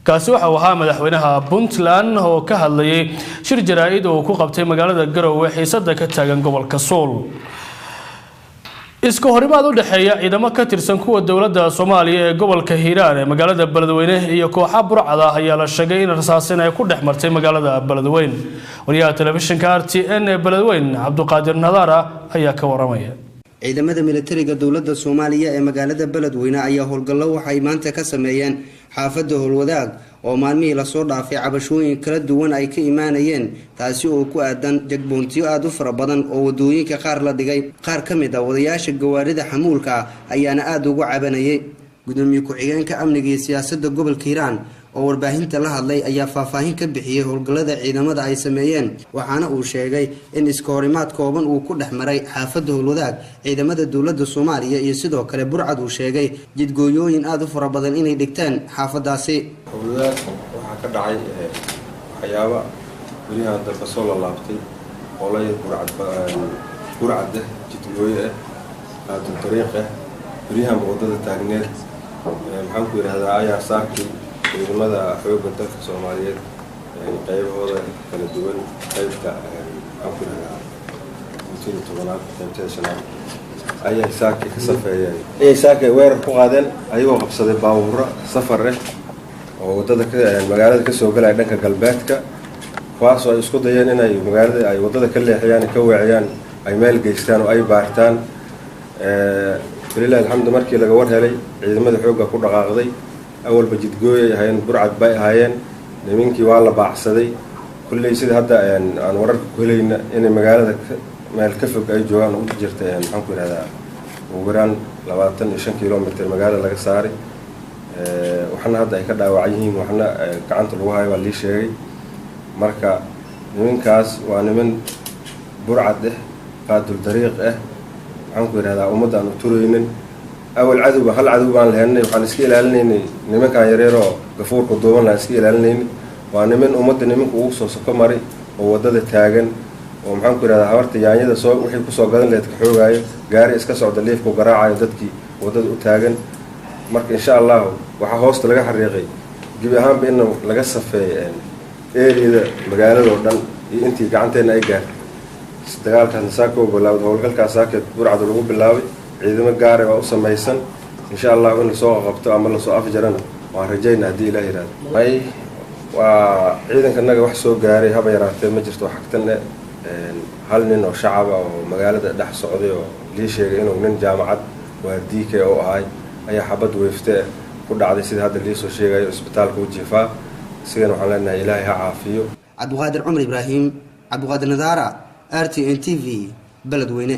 kaasi waxa uu ahaa madaxweynaha Puntland oo ka hadlayay shir jaraa'id oo ku qabtay magaalada Garowe xiisada ka taagan gobolka Sool. isku horimaad u dhaxeeya ciidamo ka tirsan kuwa dawladda Soomaaliya ee gobolka Hiiraan ee magaalada Beledweyne iyo kooxo burcada ayaa la sheegay in rasaasina ay ku dhexmartay magaalada Beledweyne. wariyaha telefishinka RTN ee Beledweyne Cabduqaadir Nadaara ayaa ka waramaya. ciidamada militariga dawladda Soomaaliya ee magaalada Beledweyne ayaa howlgallo waxay maanta ka sameeyeen xaafadda Howlwadaag oo maalmihii la soo dhaafay cabashooyin kala duwan ay ka imaanayeen taasi oo ku aadan jagboontiyo aad u fara badan oo wadooyinka qaar la dhigay. qaar ka mid ah wadayaasha gawaarida xamuulka ayaana aad ugu cabanayay. gudoomiye ku-xigeenka amniga iyo siyaasadda gobolka Hiiraan oo warbaahinta la hadlay ayaa faahfaahin ka bixiyay howlgallada ciidamada ay sameeyeen, waxaana uu sheegay in iska horimaad kooban uu ku dhexmaray xaafadda Howlwadaag ciidamada dawladda Soomaaliya iyo sidoo kale burcad uu sheegay jidgooyooyin aad u fara badan inay dhigtaan xaafadaasi. Howlwadaag waxaa ka dhacay waxyaabo guryaha dalka soo laabtay oo la burcad jidgooyo aad u dariiq guryaha wadada taagneed maxaan ku yiraahdaa ayaa saakay ciidamada xoogga dalka Soomaaliyeed qaybahooda kala duwan qaybta ayaa saakay ka safeeyeen saakay weerar ku qaadeen ayagoo qabsaday baabuur safar oo wadada magaalada ka soo galay dhanka galbeedka kuwaas oo ay isku dayeen inay magaalada ay wadada ka leexiyaan ka weeciyaan ay meel geystaan oo ay baartaan ilaa alxamdu markii laga war helay ciidamada xoogga ku dhaqaaqday awal bajidgooy ayeen burcad bay ahaayeen nimankii waa la baacsaday kullay sida hadda aan wararka ku helayna in magaalada meel ka fog ay joogaan u jirtay maxaan ku yiraahdaa ugu yaraan 25 kilomitir magaalada laga saaray waxna hadda ay ka dhaawacan yihiin waxna gacanta lagu hayo waa la sheegay. marka nimankaas waa niman burcad qaadul dariiq waxaan ku yiraahdaa ummadaan u turaynin awal cadow hal cadow baan leeyahay waxaan iska ilaalinaynay nimanka yareero gafuurka dooban la iska ilaalinaynay waa niman ummadda nimanka ugu soo soko maray oo wadada taagan oo maxaan ku yiraahdaa habarta yaanyada soo wixii ku soo gadan leed ka xoogaayo gaari iska socda leefku garaacayo dadkii wadada u taagan. marka insha Allah waxa hoosta laga xariiqay dib ahaan in laga safeeyay eeriyada magaalada oo dhan iyo intii gacanteena ay gaartay dagaalkan saako bilaawday howlgalkaas saakay burcad lagu bilaabay ciidamo gaar ah oo samaysan insha Allah in la soo qabto ama la soo afjarana waan rajaynaa hadii Ilaahay yiraahdo. waa ciidankanaga wax soo gaaray haba yaraatee ma jirto xagtan hal nin oo shacab ah oo magaalada dhex socday oo lii sheegay inuu nin jaamacad waardiye oo ahay ayaa xabad weeftay ku dhacday sida hadda lii soo sheegayo isbitaalka u jiifaa sidana waxaan leenahay Ilaahay ha caafiyo. Cabduqaadir Cumar Ibraahim, Cabduqaadir Nadaara, RTN TV, Beledweyne.